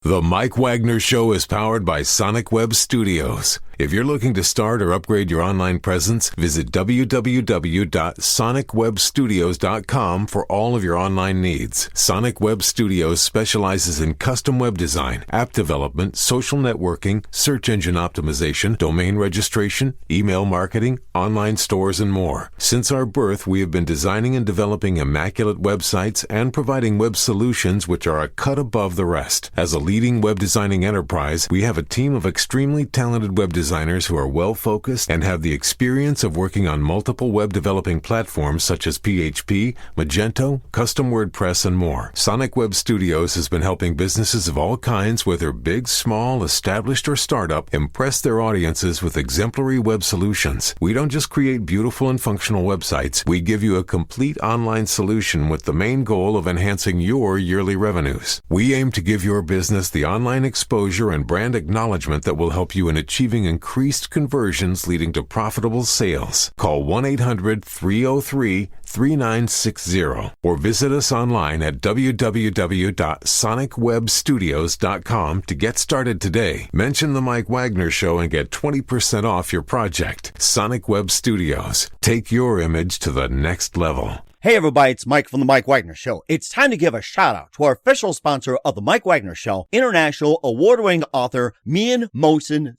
The Mike Wagner Show is powered by Sonic Web Studios. If you're looking to start or upgrade your online presence, visit www.sonicwebstudios.com for all of your online needs. Sonic Web Studios specializes in custom web design, app development, social networking, search engine optimization, domain registration, email marketing, online stores, and more. Since our birth, we have been designing and developing immaculate websites and providing web solutions which are a cut above the rest. As a leading web designing enterprise, we have a team of extremely talented web designers who are well-focused and have the experience of working on multiple web developing platforms such as PHP, Magento, custom WordPress, and more. Sonic Web Studios has been helping businesses of all kinds, whether big, small, established, or startup, impress their audiences with exemplary web solutions. We don't just create beautiful and functional websites. We give you a complete online solution with the main goal of enhancing your yearly revenues. We aim to give your business the online exposure and brand acknowledgement that will help you in achieving increased conversions leading to profitable sales. Call 1-800-303-3960 or visit us online at www.sonicwebstudios.com to get started today. Mention the Mike Wagner Show and get 20% off your project. Sonic Web Studios. Take your image to the next level. Hey everybody, it's Mike from The Mike Wagner Show. It's time to give a shout out to our official sponsor of The Mike Wagner Show, international award-winning author Michelson.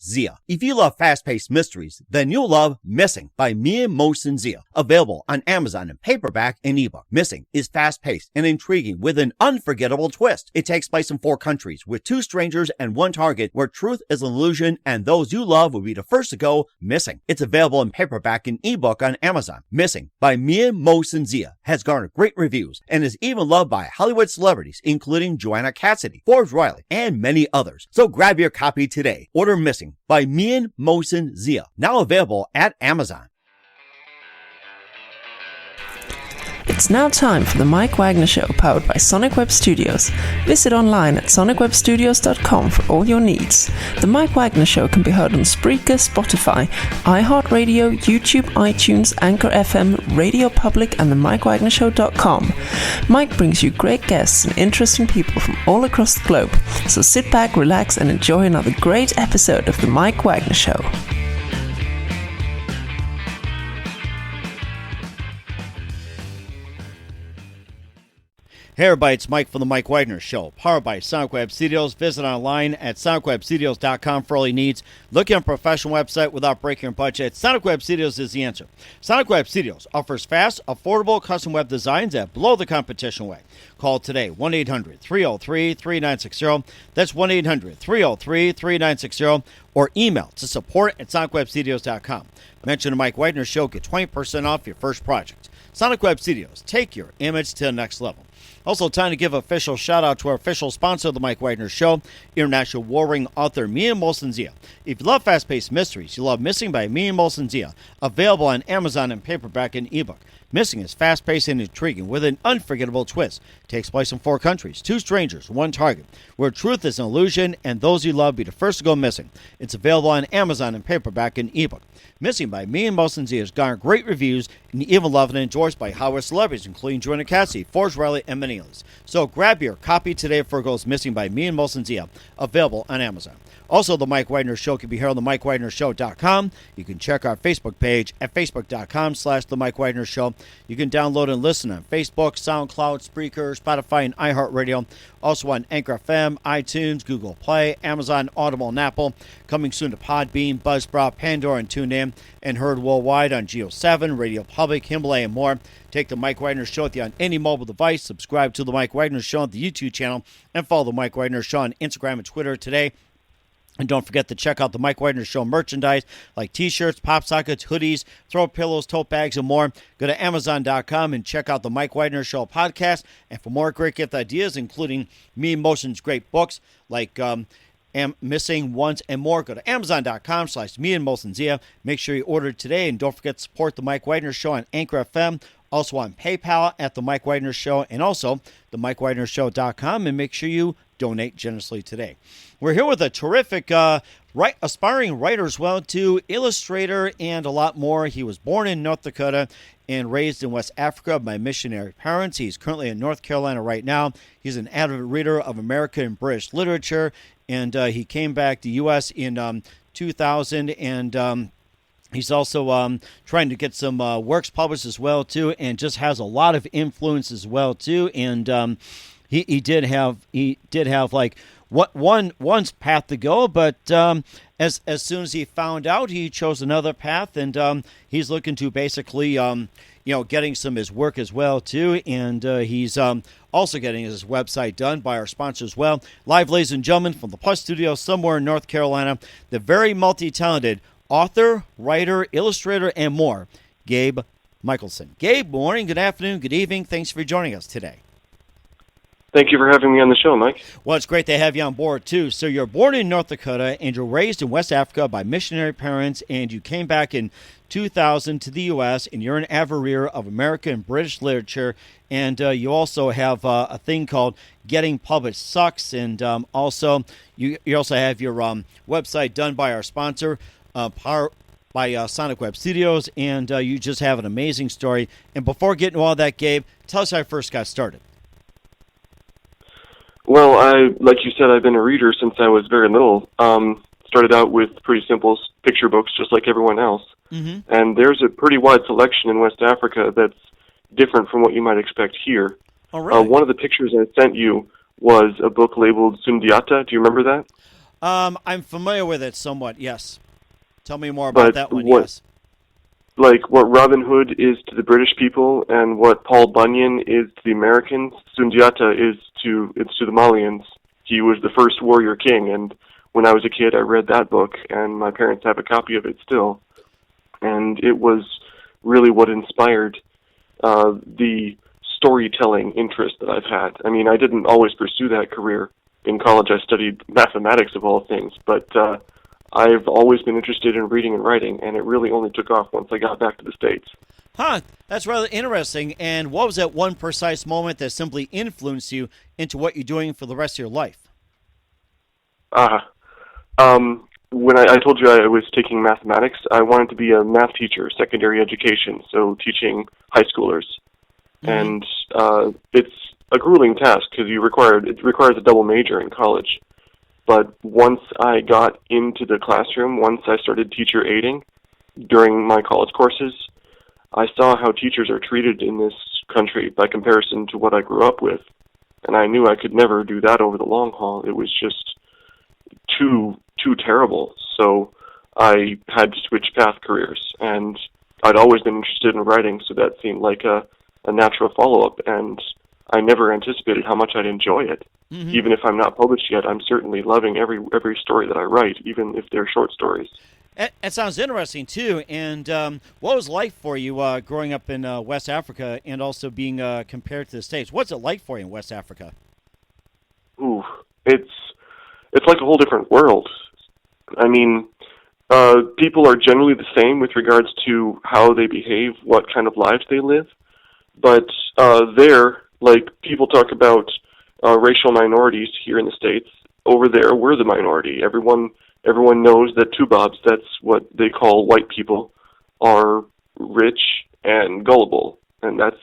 If you love fast-paced mysteries, then you'll love Missing by Michelson. Available on Amazon in paperback and ebook. Missing is fast-paced and intriguing with an unforgettable twist. It takes place in 4 countries with 2 strangers and 1 target where truth is an illusion and those you love will be the first to go missing. It's available in paperback and ebook on Amazon. Missing by Michelson has garnered great reviews and is even loved by Hollywood celebrities, including Joanna Cassidy, Forbes Riley, and many others. So grab your copy today. Order Missing by Michelson, now available at Amazon. It's now time for the Mike Wagner Show, powered by Sonic Web Studios. Visit online at sonicwebstudios.com for all your needs. The Mike Wagner Show can be heard on Spreaker, Spotify, iHeartradio, YouTube, iTunes, Anchor FM, Radio Public, and themikewagnershow.com. Mike brings you great guests and interesting people from all across the globe. So sit back, relax, and enjoy another great episode of the Mike Wagner Show. Hey everybody, it's Mike from The Mike Wagner Show, powered by Sonic Web Studios. Visit online at sonicwebstudios.com for all your needs. Looking at a professional website without breaking your budget, Sonic Web Studios is the answer. Sonic Web Studios offers fast, affordable custom web designs that blow the competition away. Call today, 1-800-303-3960. That's 1-800-303-3960. Or email to support@sonicwebstudios.com. Mention the Mike Wagner Show, get 20% off your first project. Sonic Web Studios, take your image to the next level. Also, time to give an official shout-out to our official sponsor of the Mike Wagner Show, international warring author Michelson. If you love fast-paced mysteries, you love Missing by Michelson. Available on Amazon in paperback and ebook. Missing is fast-paced and intriguing with an unforgettable twist. It takes place in 4 countries, 2 strangers, 1 target, where truth is an illusion and those you love be the first to go missing. It's available on Amazon in paperback and ebook. Missing by Michelson has garnered great reviews and even loved and endorsed by Hollywood celebrities, including Joanna Cassidy, Forbes Riley, and many others. So grab your copy today before it goes missing by Michelson, available on Amazon. Also, The Mike Wagner Show can be heard on themikewagnershow.com. You can check our Facebook page at facebook.com/The Mike Wagner Show. You can download and listen on Facebook, SoundCloud, Spreaker, Spotify, and iHeartRadio. Also on Anchor FM, iTunes, Google Play, Amazon, Audible, and Apple. Coming soon to Podbean, Buzzsprout, Pandora, and TuneIn. And heard worldwide on Geo 7, Radio Public, Himalaya, and more. Take The Mike Wagner Show with you on any mobile device. Subscribe to The Mike Wagner Show on the YouTube channel. And follow The Mike Wagner Show on Instagram and Twitter today. And don't forget to check out the Mike Wagner Show merchandise like t-shirts, pop sockets, hoodies, throw pillows, tote bags, and more. Go to Amazon.com and check out the Mike Wagner Show podcast. And for more great gift ideas, including Michelson's great books like Missing, Once, and more, go to Amazon.com/Michelson. Make sure you order today. And don't forget to support the Mike Wagner Show on Anchor FM. Also on PayPal at the Mike Wagner Show. And also the MikeWagnerShow.com. And make sure you donate generously today. We're here with a terrific aspiring writer as well, too, illustrator, and a lot more. He was born in North Dakota and raised in West Africa by missionary parents. He's currently in North Carolina right now. He's an avid reader of American and British literature, and he came back to U.S. in 2000, and he's also trying to get some works published as well, too, and just has a lot of influence as well, too. And he did have like one's path to go, but as soon as he found out, he chose another path, and he's looking to basically getting some of his work as well too, and he's also getting his website done by our sponsor as well. Live, ladies and gentlemen, from the Plus Studio somewhere in North Carolina, the very multi-talented author, writer, illustrator, and more, Gabe Michelson. Gabe, good morning, good afternoon, good evening. Thanks for joining us today. Thank you for having me on the show, Mike. Well, it's great to have you on board, too. So you're born in North Dakota, and you're raised in West Africa by missionary parents, and you came back in 2000 to the U.S., and you're an avid reader of American and British literature, and you also have a thing called Getting Published Sucks, and also you also have your website done by our sponsor, by Sonic Web Studios, and you just have an amazing story. And before getting to all that, Gabe, tell us how you first got started. Well, like you said, I've been a reader since I was very little. Started out with pretty simple picture books, just like everyone else. Mm-hmm. And there's a pretty wide selection in West Africa that's different from what you might expect here. Oh, really? One of the pictures I sent you was a book labeled Sundiata. Do you remember that? I'm familiar with it somewhat, yes. Tell me more about that one, yes. Like what Robin Hood is to the British people and what Paul Bunyan is to the Americans, Sundiata is to the Malians. He was the first warrior king, and when I was a kid I read that book, and my parents have a copy of it still. And it was really what inspired the storytelling interest that I've had. I mean, I didn't always pursue that career. In college I studied mathematics of all things, but I've always been interested in reading and writing, and it really only took off once I got back to the States. Huh, that's rather interesting. And what was that one precise moment that simply influenced you into what you're doing for the rest of your life? When I told you I was taking mathematics, I wanted to be a math teacher, secondary education, so teaching high schoolers. Mm-hmm. And it's a grueling task because it requires a double major in college. But once I got into the classroom, once I started teacher aiding during my college courses, I saw how teachers are treated in this country by comparison to what I grew up with. And I knew I could never do that over the long haul. It was just too terrible. So I had to switch path careers. And I'd always been interested in writing, so that seemed like a natural follow-up. And I never anticipated how much I'd enjoy it. Mm-hmm. Even if I'm not published yet, I'm certainly loving every story that I write, even if they're short stories. That sounds interesting, too. And what was life for you growing up in West Africa and also being compared to the States? What's it like for you in West Africa? Ooh, it's like a whole different world. I mean, people are generally the same with regards to how they behave, what kind of lives they live. But there, like people talk about racial minorities here in the States. Over there, we're the minority. Everyone knows that Tubobs, that's what they call white people, are rich and gullible, and that's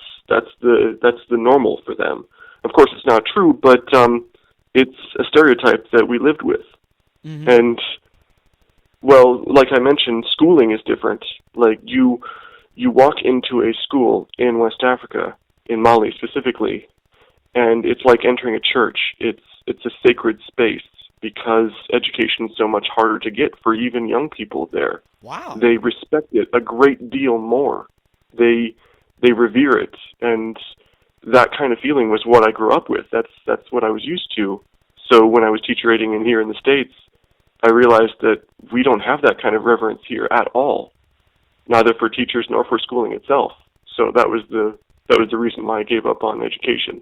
the normal for them. Of course, it's not true, but it's a stereotype that we lived with. Mm-hmm. And well, like I mentioned, schooling is different. Like you walk into a school in West Africa, in Mali specifically, and it's like entering a church. It's a sacred space because education is so much harder to get for even young people there. Wow. They respect it a great deal more. They revere it, and that kind of feeling was what I grew up with. That's what I was used to. So when I was teacher aiding in here in the States, I realized that we don't have that kind of reverence here at all, neither for teachers nor for schooling itself. So that was the reason why I gave up on education.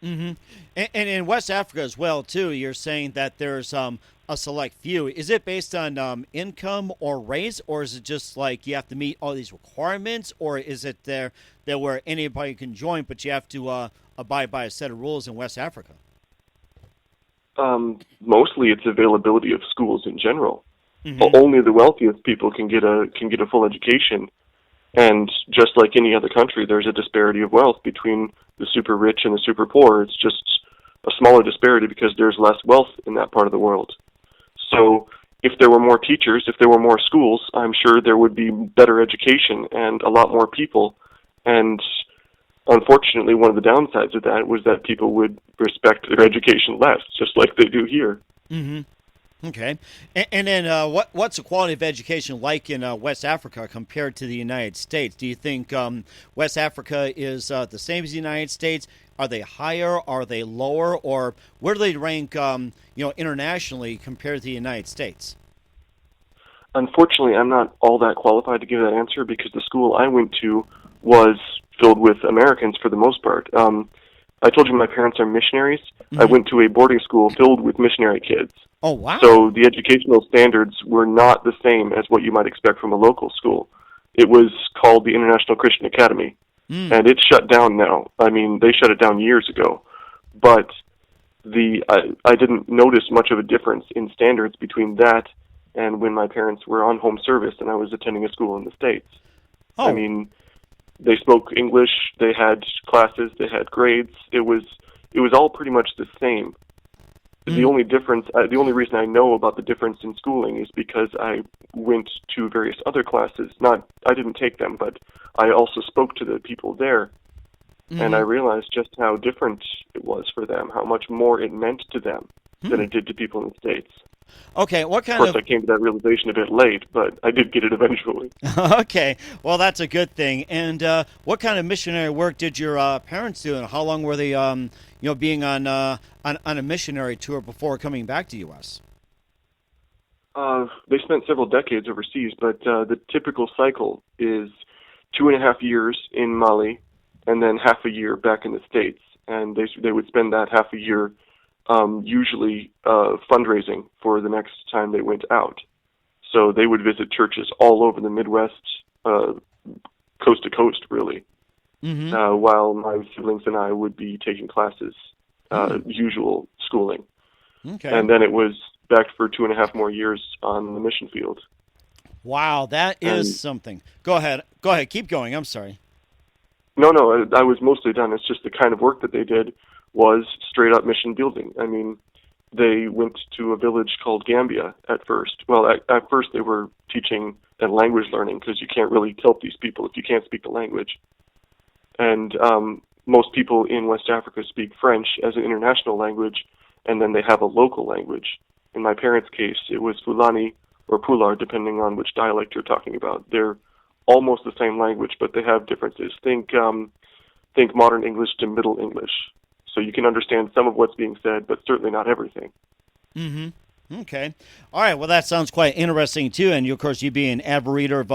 Mm-hmm. And in West Africa as well, too, you're saying that there's a select few. Is it based on income or race, or is it just like you have to meet all these requirements, or is it there where anybody can join, but you have to abide by a set of rules in West Africa? Mostly it's availability of schools in general. Mm-hmm. Only the wealthiest people can get a full education. And just like any other country, there's a disparity of wealth between the super rich and the super poor. It's just a smaller disparity because there's less wealth in that part of the world. So if there were more teachers, if there were more schools, I'm sure there would be better education and a lot more people. And unfortunately, one of the downsides of that was that people would respect their education less, just like they do here. Mm-hmm. Okay. And then what's the quality of education like in West Africa compared to the United States? Do you think West Africa is the same as the United States? Are they higher? Are they lower? Or where do they rank internationally compared to the United States? Unfortunately, I'm not all that qualified to give that answer because the school I went to was filled with Americans for the most part. I told you my parents are missionaries. Mm-hmm. I went to a boarding school filled with missionary kids. Oh, wow. So the educational standards were not the same as what you might expect from a local school. It was called the International Christian Academy, and it's shut down now. I mean, they shut it down years ago. But I didn't notice much of a difference in standards between that and when my parents were on home service and I was attending a school in the States. Oh. I mean, they spoke English, they had classes, they had grades. It was all pretty much the same. The only difference, the only reason I know about the difference in schooling is because I went to various other classes. I didn't take them, but I also spoke to the people there, and I realized just how different it was for them, how much more it meant to them than it did to people in the States. Okay, what kind of course, I came to that realization a bit late, but I did get it eventually. Okay, well, that's a good thing. And what kind of missionary work did your parents do, and how long were they, being on a missionary tour before coming back to U.S.? They spent several decades overseas, but the typical cycle is 2.5 years in Mali, and then half a year back in the States. And they would spend that half a year usually fundraising for the next time they went out. So they would visit churches all over the Midwest, coast to coast, really, while my siblings and I would be taking classes, usual schooling. Okay. And then it was back for 2.5 more years on the mission field. Wow, that is something. Go ahead. Keep going. I'm sorry. No, I was mostly done. It's just the kind of work that they did was straight up mission building. I mean, they went to a village called Gambia at first. Well, at first they were teaching and language learning because you can't really help these people if you can't speak the language. And most people in West Africa speak French as an international language, and then they have a local language. In my parents' case, it was Fulani or Pular, depending on which dialect you're talking about. They're almost the same language, but they have differences. Think modern English to Middle English. So you can understand some of what's being said, but certainly not everything. Mm-hmm. Okay. All right. Well, that sounds quite interesting, too. And, of course, you being an avid reader of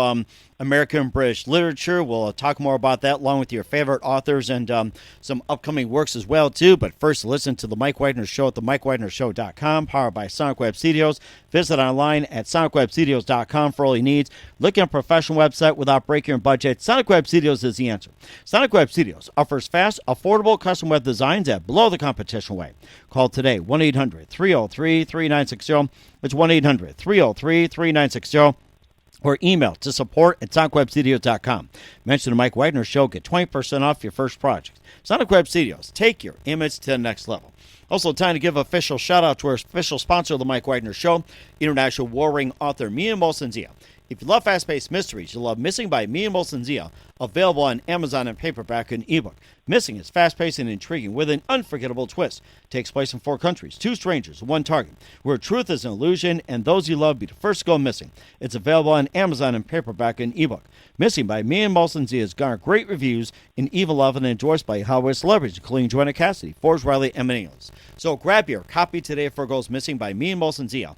American and British literature. We'll talk more about that along with your favorite authors and some upcoming works as well, too. But first, listen to The Mike Wagner Show at themikewagnershow.com, powered by Sonic Web Studios. Visit online at sonicwebstudios.com for all your needs. Looking at a professional website without breaking your budget, Sonic Web Studios is the answer. Sonic Web Studios offers fast, affordable custom web designs at below the competition rate. Call today, 1-800-303-3960. It's 1-800-303-3960. Or email to support@sonicwebstudios.com. Mention the Mike Wagner Show. Get 20% off your first project. Sonic Web Studios. Take your image to the next level. Also, time to give an official shout-out to our official sponsor of the Mike Wagner Show, international warring author Mia Molson-Zia. If you love fast-paced mysteries, you'll love Missing by Mia Molson-Zia, available on Amazon in paperback and ebook. Missing is fast-paced and intriguing with an unforgettable twist. Takes place in 4 countries, 2 strangers, 1 target, where truth is an illusion and those you love be the first to go missing. It's available on Amazon in paperback and ebook. Missing by Mia Molson-Zia has garnered great reviews and even loved and endorsed by Hollywood celebrities, including Joanna Cassidy, Forbes Riley, and many others. So grab your copy today for Goes Missing by Mia Molson-Zia.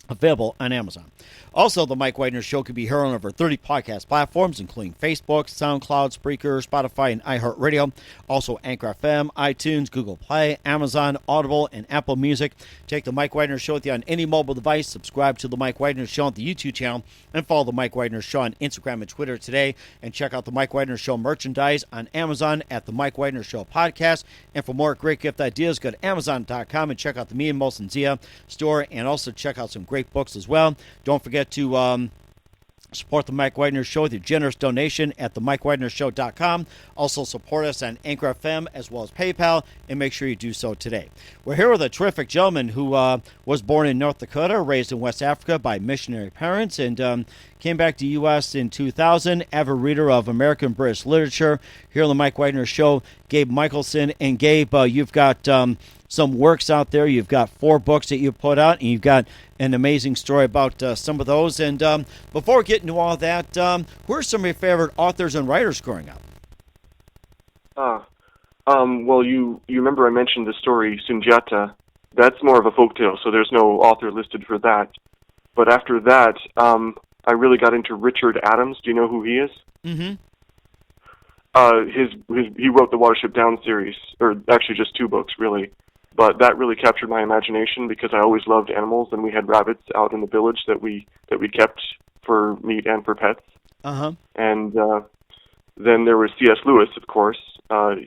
Available on Amazon. Also, The Mike Wagner Show can be heard on over 30 podcast platforms, including Facebook, SoundCloud, Spreaker, Spotify, and iHeartRadio. Also, Anchor FM, iTunes, Google Play, Amazon, Audible, and Apple Music. Take The Mike Wagner Show with you on any mobile device. Subscribe to The Mike Wagner Show on the YouTube channel, and follow The Mike Wagner Show on Instagram and Twitter today. And check out The Mike Wagner Show merchandise on Amazon at The Mike Wagner Show Podcast. And for more great gift ideas, go to Amazon.com and check out the Mia Molson-Zia store, and also check out some great books as well. Don't forget to Support the Mike Wagner Show with your generous donation at themikewagnershow.com. Also support us on Anchor FM as well as PayPal, and make sure you do so today. We're here with a terrific gentleman who was born in North Dakota, raised in West Africa by missionary parents, and came back to U.S. in 2000, avid reader of American British literature. Here on the Mike Wagner Show, Gabe Michelson. And Gabe, you've got some works out there. You've got 4 books that you put out, and you've got an amazing story about some of those. And before we get into all that, who are some of your favorite authors and writers growing up? Well, you remember I mentioned the story Sundiata. That's more of a folktale, so there's no author listed for that. But after that, I really got into Richard Adams. Do you know who he is? Mm-hmm. He wrote the Watership Down series, or actually just 2 books, really. But that really captured my imagination because I always loved animals, and we had rabbits out in the village that we kept for meat and for pets. Uh-huh. And then there was C.S. Lewis, of course.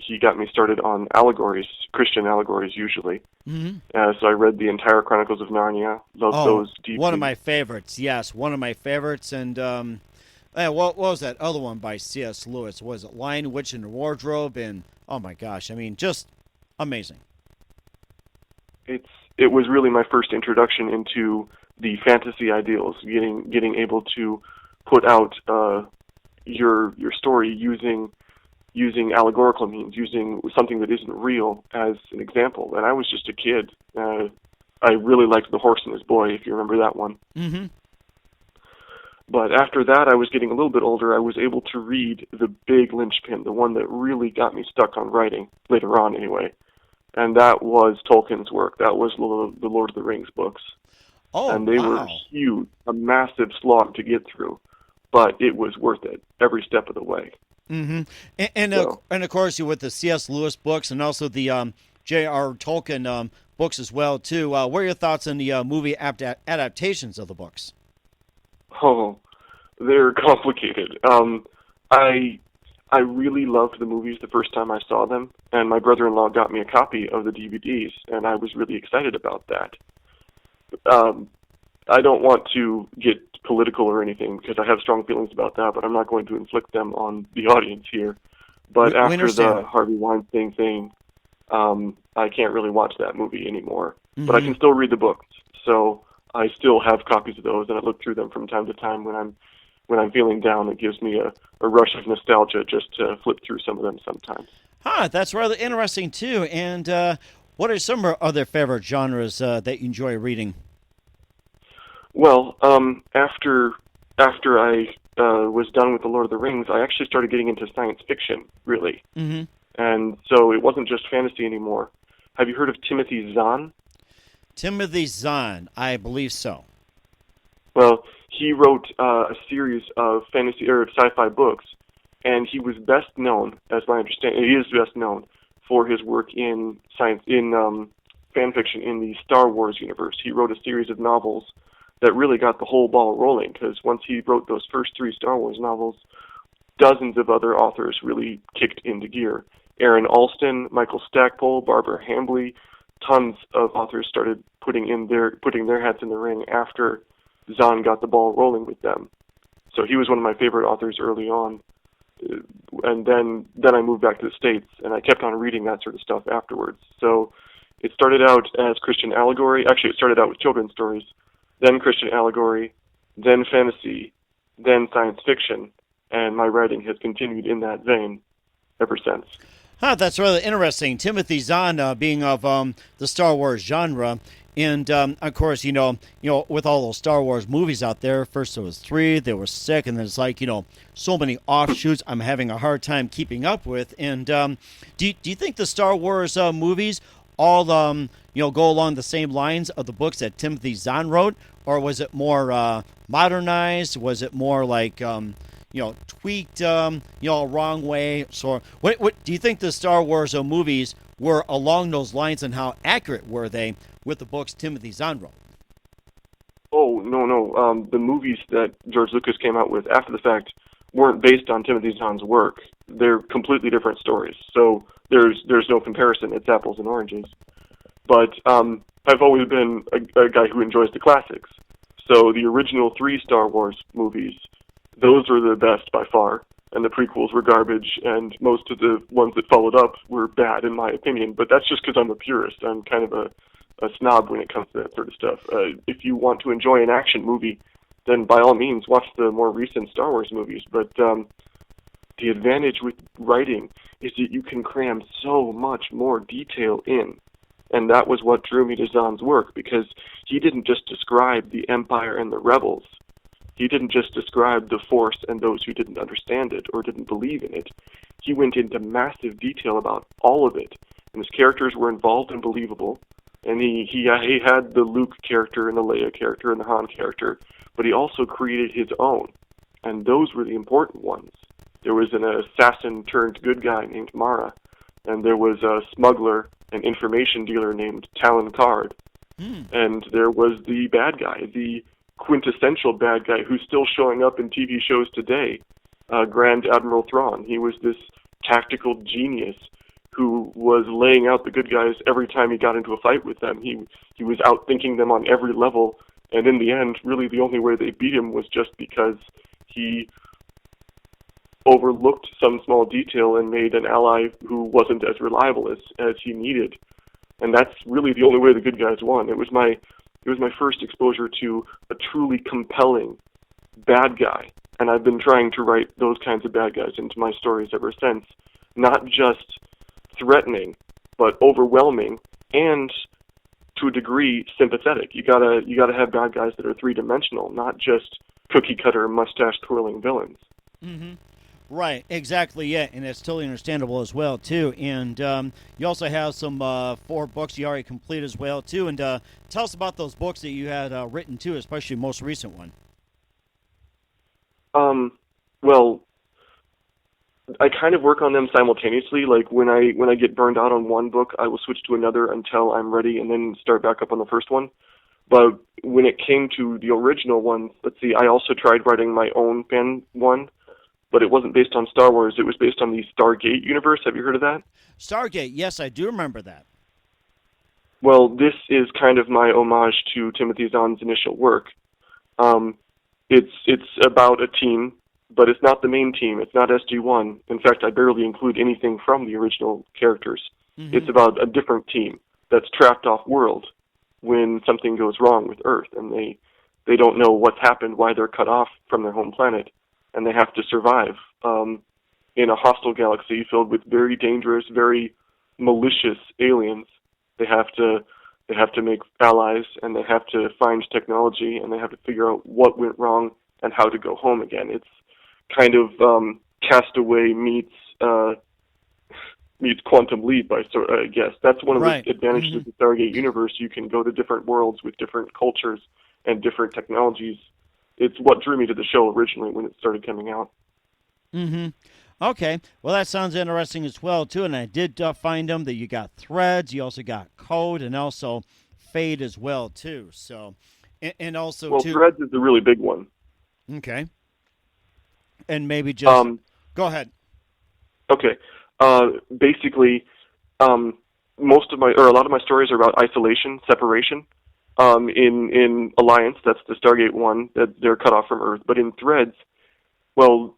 He got me started on allegories, Christian allegories usually. Mm-hmm. So I read the entire Chronicles of Narnia. Loved those deeply. One of my favorites, yes. One of my favorites. And what was that other one by C.S. Lewis? Was it Lion, Witch, and the Wardrobe? And, oh my gosh, I mean, just amazing. It was really my first introduction into the fantasy ideals, getting able to put out your story using allegorical means, using something that isn't real as an example. And I was just a kid. I really liked The Horse and His Boy, if you remember that one. Mm-hmm. But after that, I was getting a little bit older. I was able to read the big linchpin, the one that really got me stuck on writing, later on anyway. And that was Tolkien's work. That was the Lord of the Rings books. Oh, and they were huge, a massive slog to get through. But it was worth it every step of the way. Mm-hmm. And of course, you with the C.S. Lewis books and also the J.R. Tolkien books as well, too. What are your thoughts on the movie adaptations of the books? Oh, they're complicated. I really loved the movies the first time I saw them, and my brother-in-law got me a copy of the DVDs, and I was really excited about that. I don't want to get political or anything, because I have strong feelings about that, but I'm not going to inflict them on the audience here. But after the Harvey Weinstein thing, I can't really watch that movie anymore. Mm-hmm. But I can still read the books, so I still have copies of those, and I look through them from time to time when I'm feeling down. It gives me a rush of nostalgia just to flip through some of them sometimes. That's rather interesting, too. And what are some other favorite genres that you enjoy reading? Well, after I was done with The Lord of the Rings, I actually started getting into science fiction, really. Mm-hmm. And so it wasn't just fantasy anymore. Have you heard of Timothy Zahn? Timothy Zahn, I believe so. Well, he wrote a series of fantasy or sci-fi books, and he was best known, as my understanding, he is best known for his work in science, in fan fiction in the Star Wars universe. He wrote a series of novels that really got the whole ball rolling, because once he wrote those first 3 Star Wars novels, dozens of other authors really kicked into gear. Aaron Alston, Michael Stackpole, Barbara Hambly, tons of authors started putting their hats in the ring after Zahn got the ball rolling with them. So he was one of my favorite authors early on. And then I moved back to the States, and I kept on reading that sort of stuff afterwards. So it started out as Christian allegory. Actually, it started out with children's stories, then Christian allegory, then fantasy, then science fiction, and my writing has continued in that vein ever since. That's rather interesting. Timothy Zahn being of the Star Wars genre, and of course, you know, with all those Star Wars movies out there, first there was 3, there was 6, and then it's like, so many offshoots. I'm having a hard time keeping up with. And do you think the Star Wars movies all go along the same lines of the books that Timothy Zahn wrote, or was it more modernized? Was it more like tweaked, wrong way? So, what do you think the Star Wars movies were along those lines, and how accurate were they with the books Timothy Zahn wrote? Oh, no. The movies that George Lucas came out with after the fact weren't based on Timothy Zahn's work. They're completely different stories. So there's no comparison. It's apples and oranges. But I've always been a guy who enjoys the classics. So the original 3 Star Wars movies those were the best by far, and the prequels were garbage, and most of the ones that followed up were bad, in my opinion. But that's just because I'm a purist. I'm kind of a snob when it comes to that sort of stuff. If you want to enjoy an action movie, then by all means watch the more recent Star Wars movies. But the advantage with writing is that you can cram so much more detail in. And that was what drew me to Zahn's work, because he didn't just describe the Empire and the rebels. He didn't just describe the Force and those who didn't understand it or didn't believe in it. He went into massive detail about all of it. And his characters were involved and believable. And he had the Luke character and the Leia character and the Han character, but he also created his own. And those were the important ones. There was an assassin turned good guy named Mara, and there was a smuggler, an information dealer named Talon Card, and there was the bad guy, the quintessential bad guy who's still showing up in TV shows today, Grand Admiral Thrawn. He was this tactical genius who was laying out the good guys every time he got into a fight with them. He was outthinking them on every level, and in the end, really the only way they beat him was just because he overlooked some small detail and made an ally who wasn't as reliable as he needed. And that's really the only way the good guys won. It was my first exposure to a truly compelling bad guy, and I've been trying to write those kinds of bad guys into my stories ever since. Not just threatening, but overwhelming, and to a degree sympathetic. You gotta have bad guys that are three-dimensional, not just cookie-cutter, mustache-twirling villains. Mm-hmm. Right, exactly, yeah, and it's totally understandable as well, too. And you also have some 4 books you already complete as well, too. And tell us about those books that you had written, too, especially the most recent one. Well, I kind of work on them simultaneously. Like, when I get burned out on one book, I will switch to another until I'm ready and then start back up on the first one. But when it came to the original one, let's see, I also tried writing my own pen one, but it wasn't based on Star Wars. It was based on the Stargate universe. Have you heard of that? Stargate, yes, I do remember that. Well, this is kind of my homage to Timothy Zahn's initial work. It's about a team, but it's not the main team. It's not SG-1. In fact, I barely include anything from the original characters. Mm-hmm. It's about a different team that's trapped off-world when something goes wrong with Earth, and they don't know what's happened, why they're cut off from their home planet, and they have to survive in a hostile galaxy filled with very dangerous, very malicious aliens. They have to make allies, and they have to find technology, and they have to figure out what went wrong and how to go home again. It's kind of Castaway meets Quantum Leap, I guess. That's one of the advantages of the Stargate universe. You can go to different worlds with different cultures and different technologies. It's what drew me to the show originally when it started coming out. Mm-hmm. Okay. Well, that sounds interesting as well, too. And I did find them that you got Threads, you also got Code, and also Fade as well, too. So, and also, well, Threads is a really big one. Okay. And maybe just go ahead. Okay. Basically, a lot of my stories are about isolation, separation. In Alliance, that's the Stargate one, that they're cut off from Earth. But in Threads, well,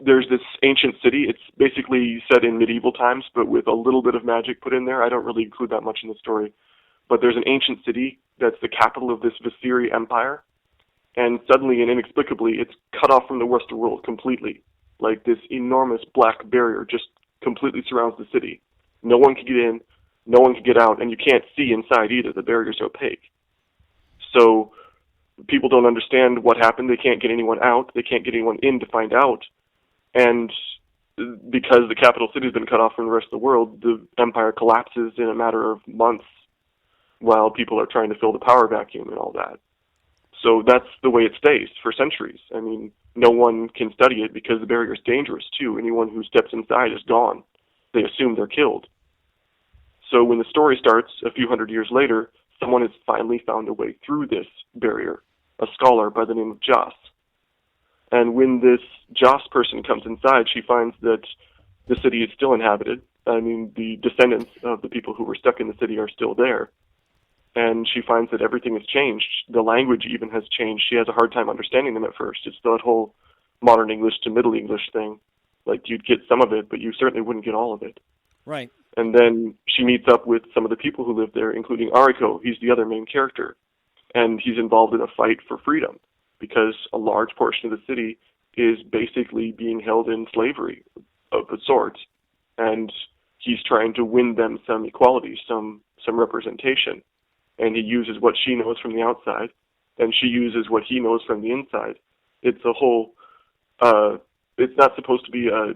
there's this ancient city. It's basically set in medieval times, but with a little bit of magic put in there. I don't really include that much in the story. But there's an ancient city that's the capital of this Visiri Empire, and suddenly and inexplicably, it's cut off from the Western world completely. Like, this enormous black barrier just completely surrounds the city. No one can get in, no one can get out, and you can't see inside either. The barrier's opaque. So people don't understand what happened. They can't get anyone out. They can't get anyone in to find out. And because the capital city's been cut off from the rest of the world, the empire collapses in a matter of months while people are trying to fill the power vacuum and all that. So that's the way it stays for centuries. I mean, no one can study it because the barrier's dangerous, too. Anyone who steps inside is gone. They assume they're killed. So when the story starts a few hundred years later, someone has finally found a way through this barrier, a scholar by the name of Joss. And when this Joss person comes inside, she finds that the city is still inhabited. I mean, the descendants of the people who were stuck in the city are still there. And she finds that everything has changed. The language even has changed. She has a hard time understanding them at first. It's that whole modern English to Middle English thing. Like, you'd get some of it, but you certainly wouldn't get all of it. Right. And then she meets up with some of the people who live there, including Ariko. He's the other main character. And he's involved in a fight for freedom because a large portion of the city is basically being held in slavery of a sort. And he's trying to win them some equality, some representation. And he uses what she knows from the outside, and she uses what he knows from the inside. It's a whole, it's not supposed to be a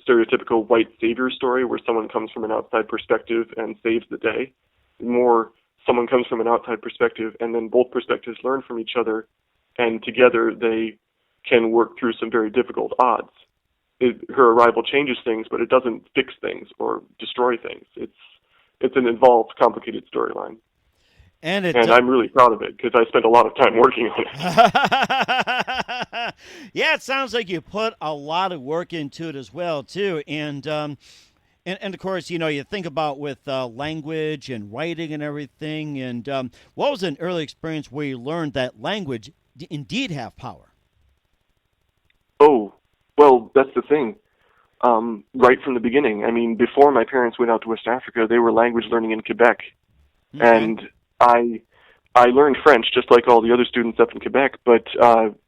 stereotypical white savior story where someone comes from an outside perspective and saves the day. More, someone comes from an outside perspective, and then both perspectives learn from each other, and together they can work through some very difficult odds. Her arrival changes things, but it doesn't fix things or destroy things. It's an involved, complicated storyline. And I'm really proud of it because I spent a lot of time working on it. Yeah, it sounds like you put a lot of work into it as well, too. And of course, you think about with language and writing and everything. And what was an early experience where you learned that language indeed have power? Oh, well, that's the thing. Right from the beginning. I mean, before my parents went out to West Africa, they were language learning in Quebec. Okay. And I learned French just like all the other students up in Quebec, but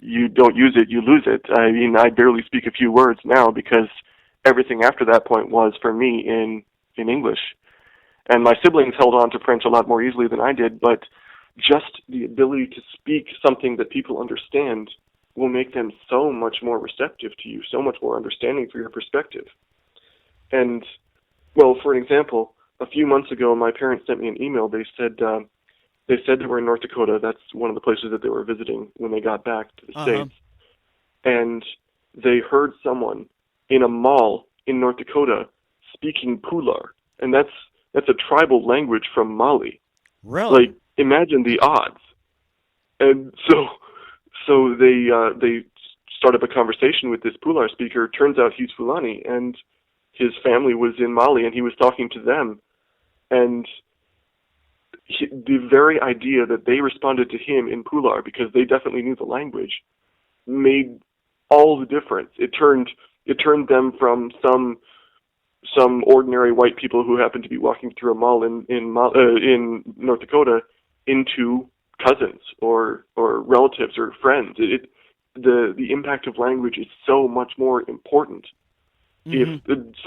you don't use it, you lose it. I mean, I barely speak a few words now because everything after that point was, for me, in English. And my siblings held on to French a lot more easily than I did, but just the ability to speak something that people understand will make them so much more receptive to you, so much more understanding for your perspective. And, well, for an example, a few months ago, my parents sent me an email. They said they were in North Dakota. That's one of the places that they were visiting when they got back to the States. And they heard someone in a mall in North Dakota speaking Pular. And that's a tribal language from Mali. Really? Like, imagine the odds. And so they start up a conversation with this Pular speaker. Turns out he's Fulani, and his family was in Mali, and he was talking to them. And the very idea that they responded to him in Pular because they definitely knew the language made all the difference. It turned them from some ordinary white people who happened to be walking through a mall in North Dakota into cousins or relatives or friends. The impact of language is so much more important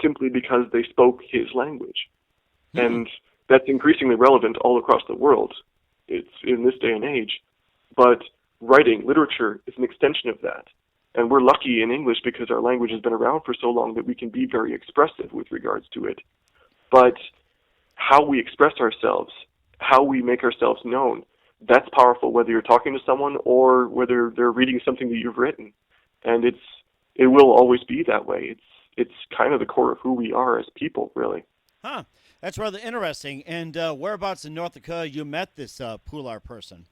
simply because they spoke his language. Mm-hmm. And that's increasingly relevant all across the world. It's in this day and age. But writing, literature is an extension of that. And we're lucky in English because our language has been around for so long that we can be very expressive with regards to it. But how we express ourselves, how we make ourselves known, that's powerful whether you're talking to someone or whether they're reading something that you've written. And it will always be that way. It's kind of the core of who we are as people, really. Huh. That's rather interesting. And whereabouts in North Dakota you met this Pular person?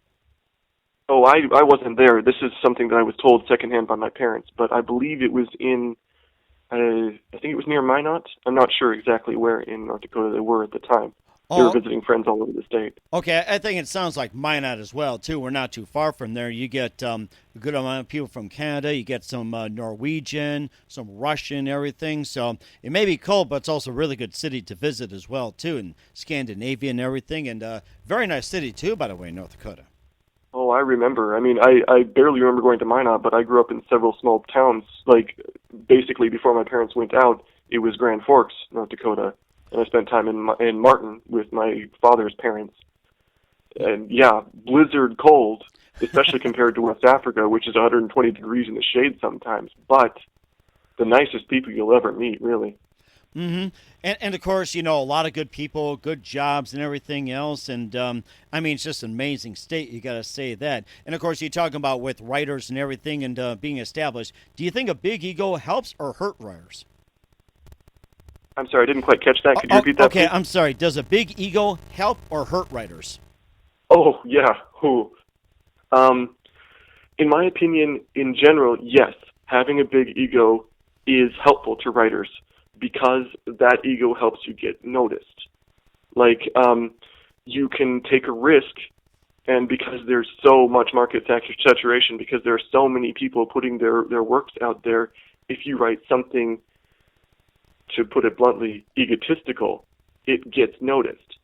Oh, I wasn't there. This is something that I was told secondhand by my parents, but I believe it was I think it was near Minot. I'm not sure exactly where in North Dakota they were at the time. They were visiting friends all over the state. Okay, I think it sounds like Minot as well, too. We're not too far from there. You get a good amount of people from Canada. You get some Norwegian, some Russian, everything. So it may be cold, but it's also a really good city to visit as well, too, and Scandinavia and everything. And very nice city, too, by the way, North Dakota. Oh, I remember. I mean, I barely remember going to Minot, but I grew up in several small towns. Like, basically, before my parents went out, it was Grand Forks, North Dakota. And I spent time in Martin with my father's parents. And yeah, blizzard cold, especially compared to West Africa, which is 120 degrees in the shade sometimes. But the nicest people you'll ever meet, really. Mm-hmm. And of course, a lot of good people, good jobs and everything else. And, I mean, it's just an amazing state. You got to say that. And, of course, you're talking about with writers and everything and being established. Do you think a big ego helps or hurt writers? I'm sorry, I didn't quite catch that. Could you repeat that, Okay, please? I'm sorry. Does a big ego help or hurt writers? Oh, yeah. In my opinion, in general, yes. Having a big ego is helpful to writers because that ego helps you get noticed. Like, you can take a risk And because there's so much market saturation, because there are so many people putting their works out there, if you write something, to put it bluntly, egotistical, it gets noticed.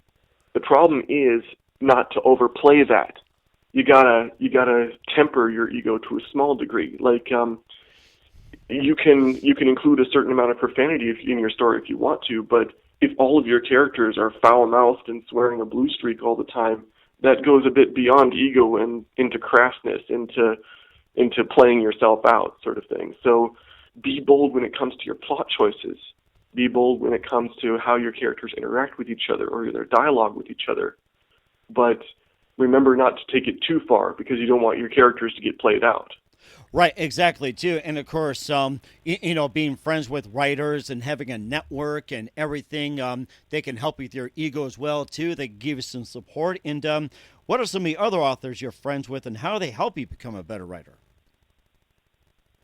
The problem is not to overplay that. You gotta temper your ego to a small degree. Like, you can include a certain amount of profanity in your story if you want to, but if all of your characters are foul-mouthed and swearing a blue streak all the time, that goes a bit beyond ego and into crassness, into playing yourself out, sort of thing. So be bold when it comes to your plot choices. Be bold when it comes to how your characters interact with each other or their dialogue with each other. But remember not to take it too far, because you don't want your characters to get played out. Right, exactly, too. And, of course, being friends with writers and having a network and everything, they can help with your ego as well, too. They give you some support. And what are some of the other authors you're friends with, and how do they help you become a better writer?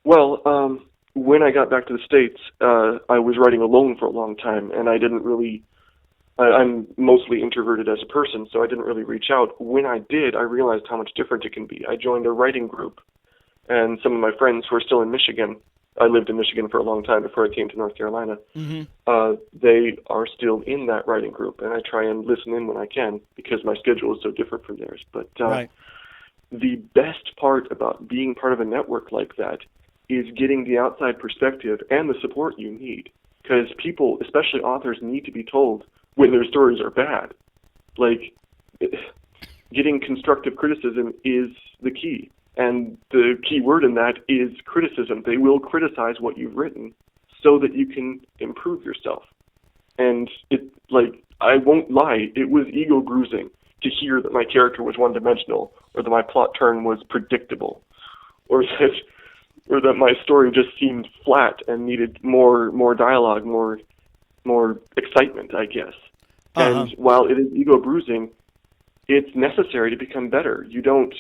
Well, when I got back to the States, I was writing alone for a long time, and I didn't really... I'm mostly introverted as a person, so I didn't really reach out. When I did, I realized how much different it can be. I joined a writing group, and some of my friends who are still in Michigan, I lived in Michigan for a long time before I came to North Carolina, they are still in that writing group, and I try and listen in when I can, because my schedule is so different from theirs. But the best part about being part of a network like that is getting the outside perspective and the support you need, because people, especially authors, need to be told when their stories are bad. Like, getting constructive criticism is the key. And the key word in that is criticism. They will criticize what you've written so that you can improve yourself. And I won't lie, it was ego bruising to hear that my character was one-dimensional, or that my plot turn was predictable, or that my story just seemed flat and needed more dialogue, more excitement, I guess. And while it is ego bruising, it's necessary to become better. You don't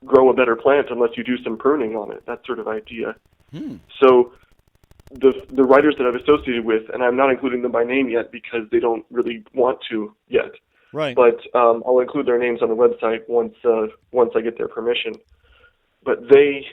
grow a better plant unless you do some pruning on it, that sort of idea. So the writers that I've associated with, and I'm not including them by name yet because they don't really want to yet, right? But I'll include their names on the website once I get their permission. But they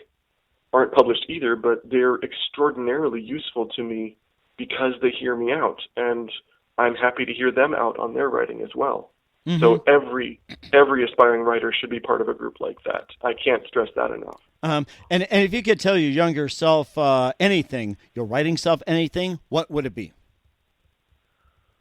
aren't published either, but they're extraordinarily useful to me because they hear me out, and I'm happy to hear them out on their writing as well. So every aspiring writer should be part of a group like that. I can't stress that enough. And if you could tell your younger self anything, your writing self anything, what would it be?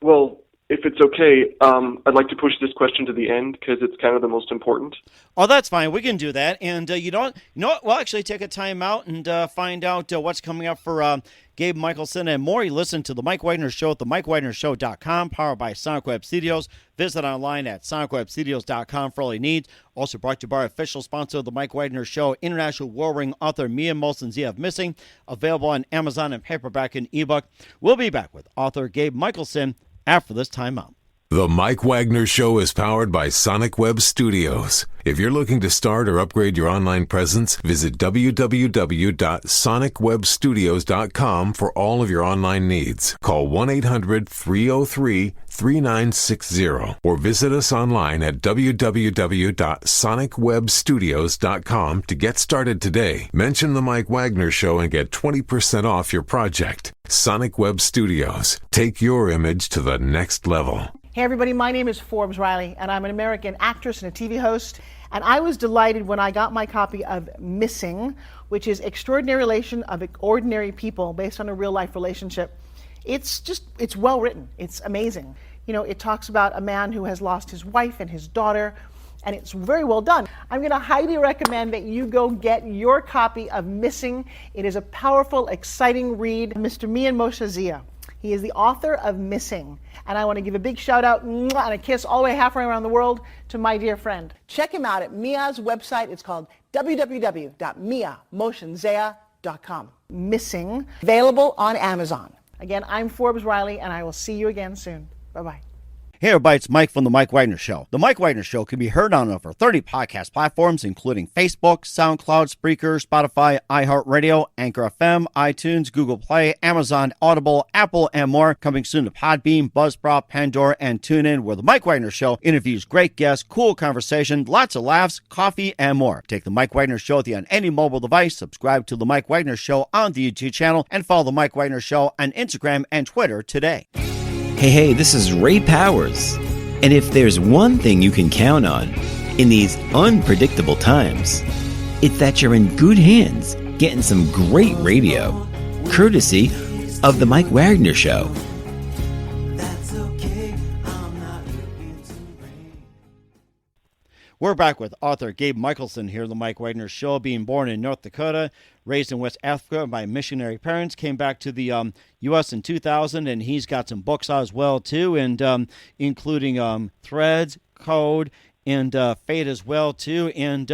Well, if it's okay, I'd like to push this question to the end because it's kind of the most important. Oh, that's fine. We can do that. And you know what? We'll actually take a time out and find out what's coming up for Gabe Michelson and more. You listen to The Mike Wagner Show at themikewagnershow.com, powered by Sonic Web Studios. Visit online at sonicwebstudios.com for all your needs. Also brought to you by our official sponsor of The Mike Wagner Show, international war-ring author Mia Molson's Year of Missing, available on Amazon and paperback and ebook. We'll be back with author Gabe Michelson after this time out. The Mike Wagner Show is powered by Sonic Web Studios. If you're looking to start or upgrade your online presence, visit www.sonicwebstudios.com for all of your online needs. Call 1-800-303-3960 or visit us online at www.sonicwebstudios.com to get started today. Mention The Mike Wagner Show and get 20% off your project. Sonic Web Studios. Take your image to the next level. Hey everybody, my name is Forbes Riley, and I'm an American actress and a TV host. And I was delighted when I got my copy of Missing, which is Extraordinary Relation of Ordinary People based on a real life relationship. It's well written. It's amazing. You know, it talks about a man who has lost his wife and his daughter, and it's very well done. I'm going to highly recommend that you go get your copy of Missing. It is a powerful, exciting read. Mr. Mian Moshe Zia. He is the author of Missing. And I want to give a big shout out and a kiss all the way halfway around the world to my dear friend. Check him out at Mia's website. It's called www.miamotionzea.com. Missing, available on Amazon. Again, I'm Forbes Riley, and I will see you again soon. Bye-bye. Hey everybody, it's Mike from The Mike Wagner Show. The Mike Wagner Show can be heard on over 30 podcast platforms, including Facebook, SoundCloud, Spreaker, Spotify, iHeartRadio, Anchor FM, iTunes, Google Play, Amazon, Audible, Apple, and more. Coming soon to Podbean, Buzzsprout, Pandora, and TuneIn, where The Mike Wagner Show interviews great guests, cool conversation, lots of laughs, coffee, and more. Take The Mike Wagner Show with you on any mobile device, subscribe to The Mike Wagner Show on the YouTube channel, and follow The Mike Wagner Show on Instagram and Twitter today. Hey, this is Ray Powers. And if there's one thing you can count on in these unpredictable times, it's that you're in good hands getting some great radio, courtesy of The Mike Wagner Show. We're back with author Gabe Michelson here, The Mike Wagner Show. Being born in North Dakota, raised in West Africa by missionary parents, came back to the U.S. in 2000, and he's got some books out as well, too, and including Threads, Code, and Fate as well, too. And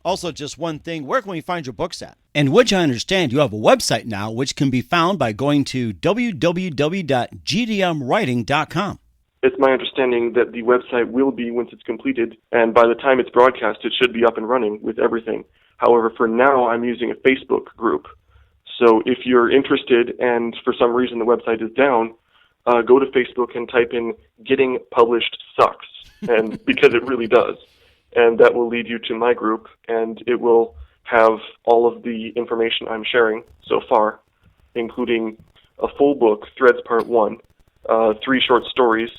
also just one thing, where can we find your books at? And which I understand you have a website now, which can be found by going to www.gdmwriting.com. It's my understanding that the website will be once it's completed, and by the time it's broadcast, it should be up and running with everything. However, for now, I'm using a Facebook group. So if you're interested and for some reason the website is down, go to Facebook and type in "Getting Published Sucks," and because it really does. And that will lead you to my group, and it will have all of the information I'm sharing so far, including a full book, Threads Part 1, 3 short stories,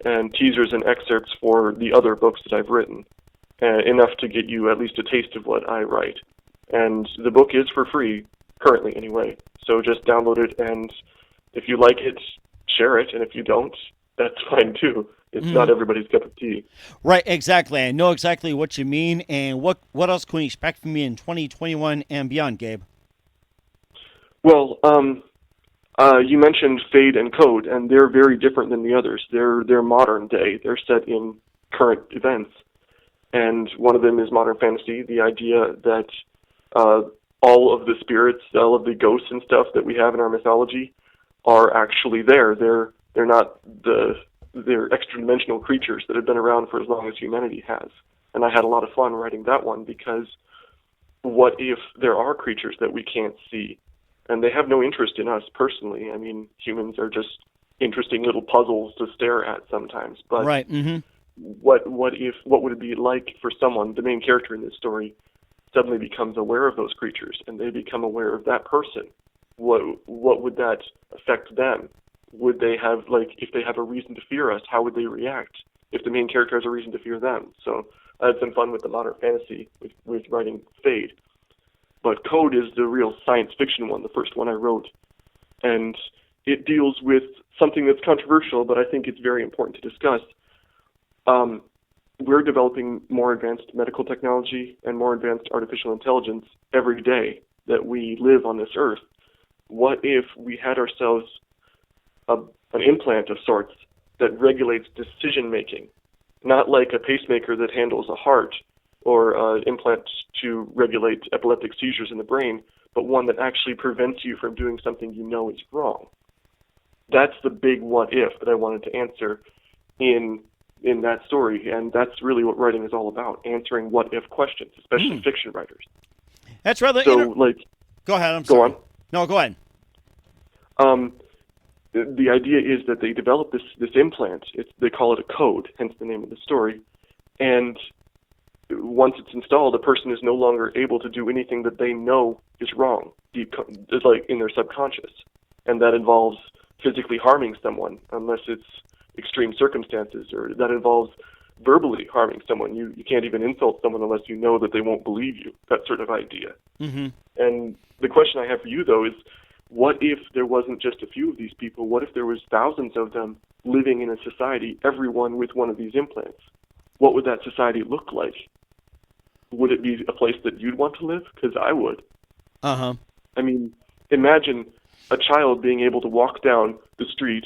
and teasers and excerpts for the other books that I've written, enough to get you at least a taste of what I write. And the book is for free, currently anyway, so just download it, and if you like it, share it, and if you don't, that's fine too. It's not everybody's cup of tea. Right, exactly. I know exactly what you mean, and what else can we expect from you in 2021 and beyond, Gabe? Well, you mentioned Fade and Code, and they're very different than the others. They're modern day. They're set in current events. And one of them is modern fantasy, the idea that all of the spirits, all of the ghosts and stuff that we have in our mythology are actually there. They're not they're extra-dimensional creatures that have been around for as long as humanity has. And I had a lot of fun writing that one because what if there are creatures that we can't see? And they have no interest in us personally. I mean, humans are just interesting little puzzles to stare at sometimes. But right. What would it be like for someone, the main character in this story, suddenly becomes aware of those creatures and they become aware of that person? What would that affect them? Would they have, if they have a reason to fear us, how would they react if the main character has a reason to fear them? So I had some fun with the modern fantasy with writing Fade. But Code is the real science fiction one, the first one I wrote. And it deals with something that's controversial, but I think it's very important to discuss. We're developing more advanced medical technology and more advanced artificial intelligence every day that we live on this earth. What if we had ourselves an implant of sorts that regulates decision-making, not like a pacemaker that handles a heart, or an implant to regulate epileptic seizures in the brain, but one that actually prevents you from doing something you know is wrong. That's the big what if that I wanted to answer in that story, and that's really what writing is all about, answering what if questions, especially fiction writers. That's rather go ahead, I'm sorry. Go on. No, go ahead. The idea is that they develop this implant. They call it a code, hence the name of the story, and once it's installed, a person is no longer able to do anything that they know is wrong, it's like in their subconscious. And that involves physically harming someone, unless it's extreme circumstances, or that involves verbally harming someone. You can't even insult someone unless you know that they won't believe you, that sort of idea. Mm-hmm. And the question I have for you, though, is what if there wasn't just a few of these people? What if there was thousands of them living in a society, everyone with one of these implants? What would that society look like? Would it be a place that you'd want to live? Because I would. Uh-huh. I mean, imagine a child being able to walk down the street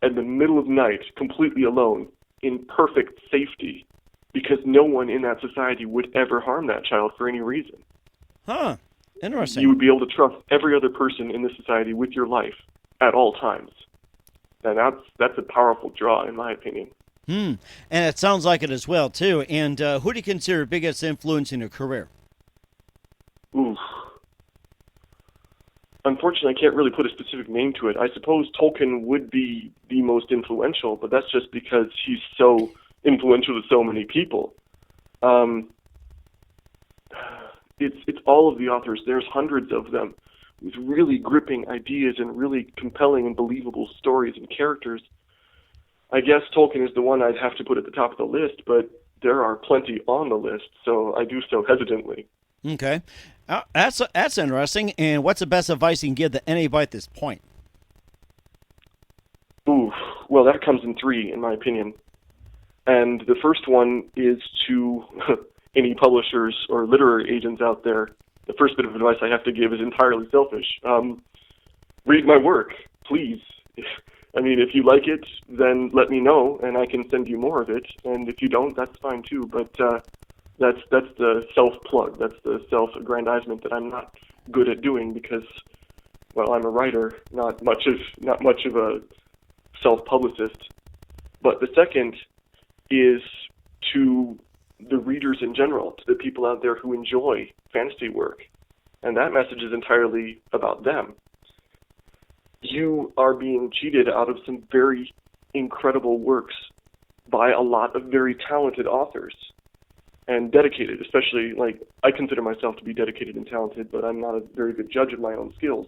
in the middle of night, completely alone, in perfect safety, because no one in that society would ever harm that child for any reason. Huh. Interesting. You would be able to trust every other person in the society with your life at all times. And that's a powerful draw, in my opinion. And it sounds like it as well, too. And who do you consider your biggest influence in your career? Oof. Unfortunately, I can't really put a specific name to it. I suppose Tolkien would be the most influential, but that's just because he's so influential to so many people. It's all of the authors. There's hundreds of them with really gripping ideas and really compelling and believable stories and characters. I guess Tolkien is the one I'd have to put at the top of the list, but there are plenty on the list, so I do so hesitantly. Okay. That's interesting. And what's the best advice you can give to anybody at this point? Ooh, well, that comes in three, in my opinion. And the first one is to any publishers or literary agents out there. The first bit of advice I have to give is entirely selfish. Read my work, please. I mean, if you like it, then let me know, and I can send you more of it. And if you don't, that's fine too. But that's the self-plug. That's the self-aggrandizement that I'm not good at doing because, well, I'm a writer, not much of a self-publicist. But the second is to the readers in general, to the people out there who enjoy fantasy work. And that message is entirely about them. You are being cheated out of some very incredible works by a lot of very talented authors and dedicated, especially, like, I consider myself to be dedicated and talented, but I'm not a very good judge of my own skills.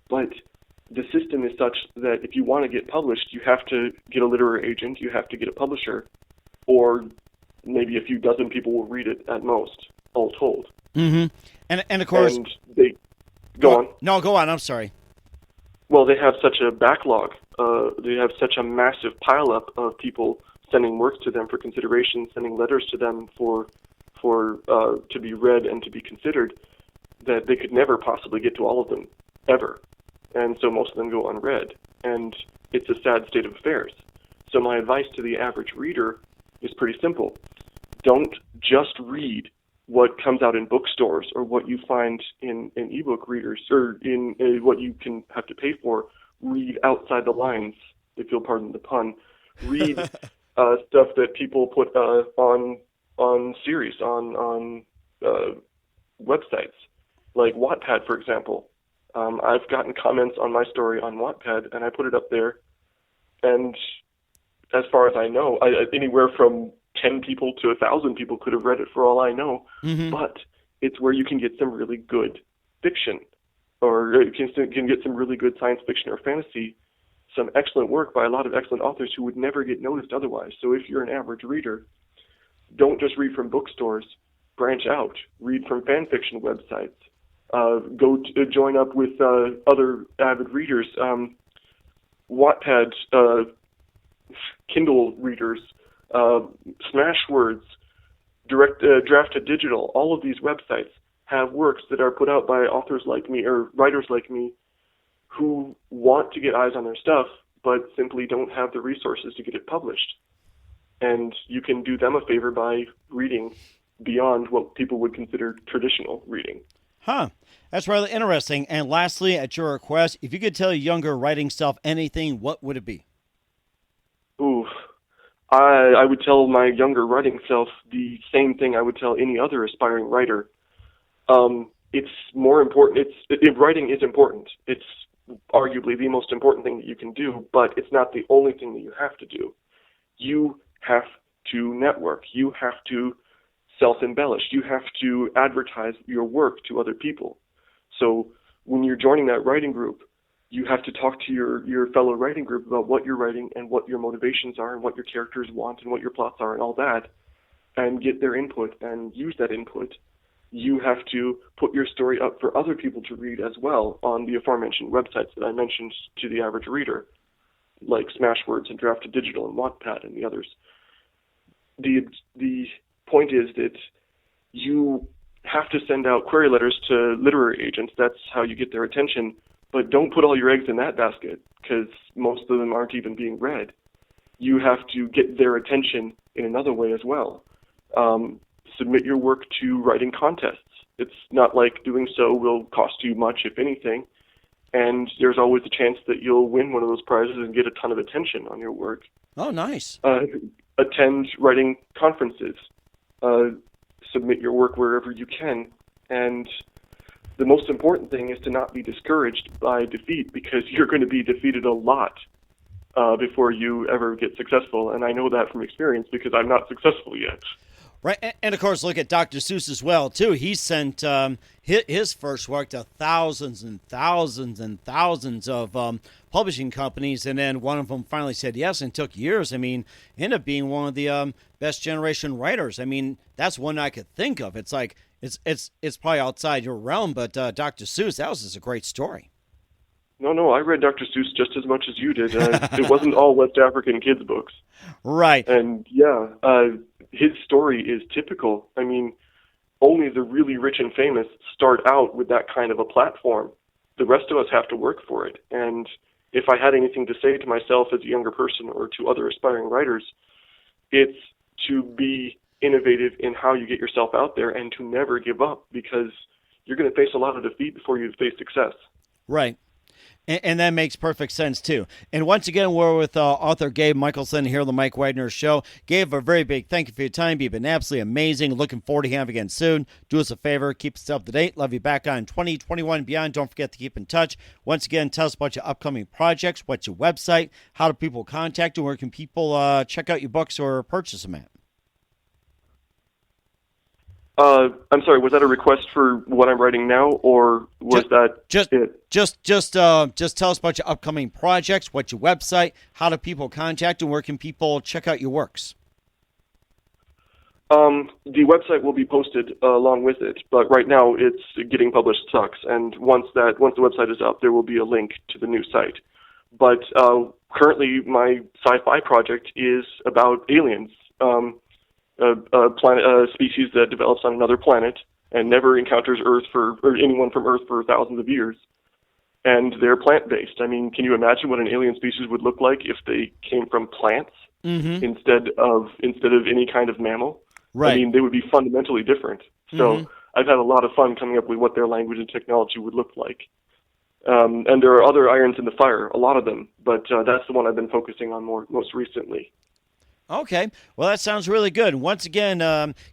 But the system is such that if you want to get published, you have to get a literary agent, you have to get a publisher, or maybe a few dozen people will read it at most, all told. Mm-hmm. And of course... And they... Go on. No, go on. I'm sorry. Well, they have such a backlog. They have such a massive pileup of people sending work to them for consideration, sending letters to them for to be read and to be considered, that they could never possibly get to all of them, ever. And so most of them go unread. And it's a sad state of affairs. So my advice to the average reader is pretty simple. Don't just read what comes out in bookstores or what you find in ebook readers or in what you can have to pay for. Read outside the lines, if you'll pardon the pun. Read stuff that people put on series, on websites, like Wattpad, for example. I've gotten comments on my story on Wattpad, and I put it up there, and as far as I know, anywhere from 10 people to 1,000 people could have read it for all I know, but it's where you can get some really good fiction, or you can get some really good science fiction or fantasy, some excellent work by a lot of excellent authors who would never get noticed otherwise. So if you're an average reader, don't just read from bookstores, branch out, read from fan fiction websites, join up with other avid readers, Wattpad, Kindle readers, Smashwords, Draft to Digital. All of these websites have works that are put out by authors like me or writers like me who want to get eyes on their stuff but simply don't have the resources to get it published. And you can do them a favor by reading beyond what people would consider traditional reading. Huh. That's really interesting. And lastly, at your request, if you could tell your younger writing self anything, what would it be? Ooh. I would tell my younger writing self the same thing I would tell any other aspiring writer. It's more important. Writing is important. It's arguably the most important thing that you can do, but it's not the only thing that you have to do. You have to network. You have to self-embellish. You have to advertise your work to other people. So when you're joining that writing group, you have to talk to your fellow writing group about what you're writing and what your motivations are and what your characters want and what your plots are and all that, and get their input and use that input. You have to put your story up for other people to read as well on the aforementioned websites that I mentioned to the average reader, like Smashwords and Draft to Digital and Wattpad and the others. The point is that you have to send out query letters to literary agents. That's how you get their attention. But don't put all your eggs in that basket, because most of them aren't even being read. You have to get their attention in another way as well. Submit your work to writing contests. It's not like doing so will cost you much, if anything, and there's always a chance that you'll win one of those prizes and get a ton of attention on your work. Oh, nice. attend writing conferences, submit your work wherever you can, and the most important thing is to not be discouraged by defeat, because you're going to be defeated a lot before you ever get successful. And I know that from experience because I'm not successful yet. Right, and of course, look at Dr. Seuss as well, too. He sent his first work to thousands and thousands and thousands of publishing companies, and then one of them finally said yes, and took years. I mean, ended up being one of the best generation writers. I mean, that's one I could think of. It's like, it's probably outside your realm, but Dr. Seuss, that was just a great story. No, I read Dr. Seuss just as much as you did. It wasn't all West African kids' books. Right. And, his story is typical. I mean, only the really rich and famous start out with that kind of a platform. The rest of us have to work for it. And if I had anything to say to myself as a younger person or to other aspiring writers, it's to be innovative in how you get yourself out there and to never give up, because you're going to face a lot of defeat before you face success. Right. And that makes perfect sense, too. And once again, we're with author Gabe Michelson here on the Mike Wagner Show. Gabe, a very big thank you for your time. You've been absolutely amazing. Looking forward to having you again soon. Do us a favor. Keep us up to date. Love you back on 2021 and beyond. Don't forget to keep in touch. Once again, tell us about your upcoming projects. What's your website? How do people contact you? Where can people check out your books or purchase them at? I'm sorry, was that a request for what I'm writing now, or was that it? Just tell us about your upcoming projects, what's your website, how do people contact you, and where can people check out your works? The website will be posted along with it, but right now it's getting published sucks, and once the website is up, there will be a link to the new site. But currently, my sci-fi project is about aliens. A species that develops on another planet and never encounters Earth or anyone from Earth for thousands of years. And they're plant-based. I mean, can you imagine what an alien species would look like if they came from plants instead of any kind of mammal? Right. I mean, they would be fundamentally different. So I've had a lot of fun coming up with what their language and technology would look like. And there are other irons in the fire, a lot of them, but that's the one I've been focusing on most recently. Okay. Well, that sounds really good. Once again,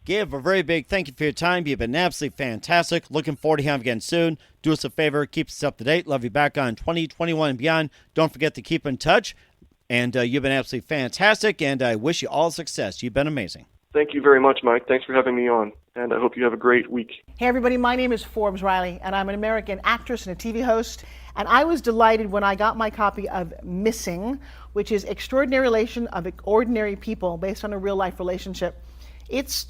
Gabe, a very big thank you for your time. You've been absolutely fantastic. Looking forward to having you again soon. Do us a favor. Keep us up to date. Love you back on 2021 and beyond. Don't forget to keep in touch. And you've been absolutely fantastic, and I wish you all success. You've been amazing. Thank you very much, Mike. Thanks for having me on, and I hope you have a great week. Hey, everybody. My name is Forbes Riley, and I'm an American actress and a TV host. And I was delighted when I got my copy of Missing, which is Extraordinary Relation of Ordinary People based on a real-life relationship. It's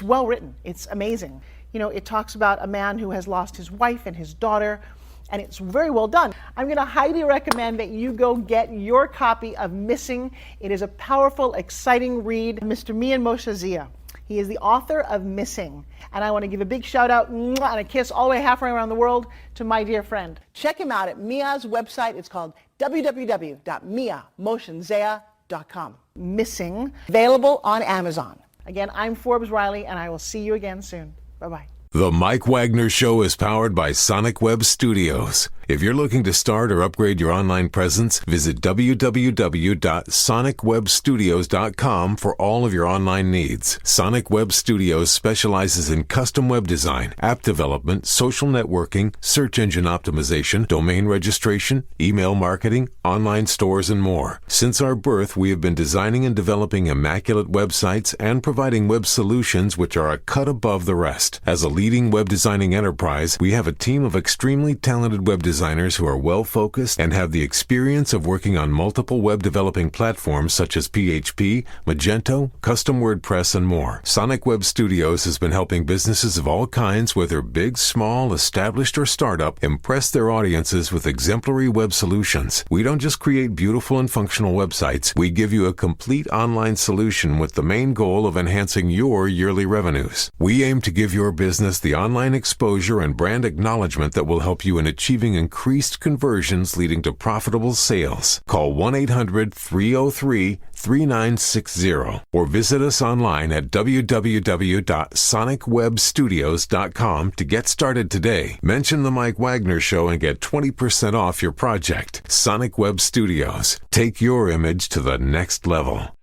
well written. It's amazing. You know, it talks about a man who has lost his wife and his daughter, and it's very well done. I'm going to highly recommend that you go get your copy of Missing. It is a powerful, exciting read. Mr. Mian Moshe Zia. He is the author of Missing. And I want to give a big shout out and a kiss all the way halfway around the world to my dear friend. Check him out at Mia's website. It's called www.miamoshenzea.com. Missing, available on Amazon. Again, I'm Forbes Riley, and I will see you again soon. Bye-bye. The Mike Wagner Show is powered by Sonic Web Studios. If you're looking to start or upgrade your online presence, visit www.sonicwebstudios.com for all of your online needs. Sonic Web Studios specializes in custom web design, app development, social networking, search engine optimization, domain registration, email marketing, online stores, and more. Since our birth, we have been designing and developing immaculate websites and providing web solutions which are a cut above the rest. As a leading web designing enterprise, we have a team of extremely talented web designers who are well-focused and have the experience of working on multiple web developing platforms such as PHP, Magento, Custom WordPress, and more. Sonic Web Studios has been helping businesses of all kinds, whether big, small, established, or startup, impress their audiences with exemplary web solutions. We don't just create beautiful and functional websites. We give you a complete online solution with the main goal of enhancing your yearly revenues. We aim to give your business the online exposure and brand acknowledgement that will help you in achieving increased conversions leading to profitable sales. Call 1-800-303-3960 or visit us online at www.sonicwebstudios.com to get started today. Mention the Mike Wagner Show and get 20% off your project. Sonic Web Studios. Take your image to the next level.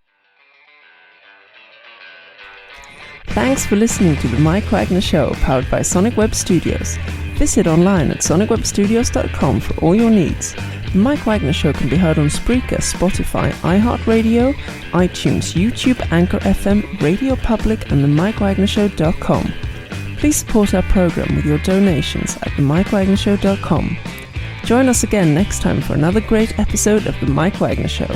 Thanks for listening to The Mike Wagner Show, powered by Sonic Web Studios. Visit online at sonicwebstudios.com for all your needs. The Mike Wagner Show can be heard on Spreaker, Spotify, iHeartRadio, iTunes, YouTube, Anchor FM, Radio Public, and themikewagnershow.com. Please support our program with your donations at themikewagnershow.com. Join us again next time for another great episode of The Mike Wagner Show.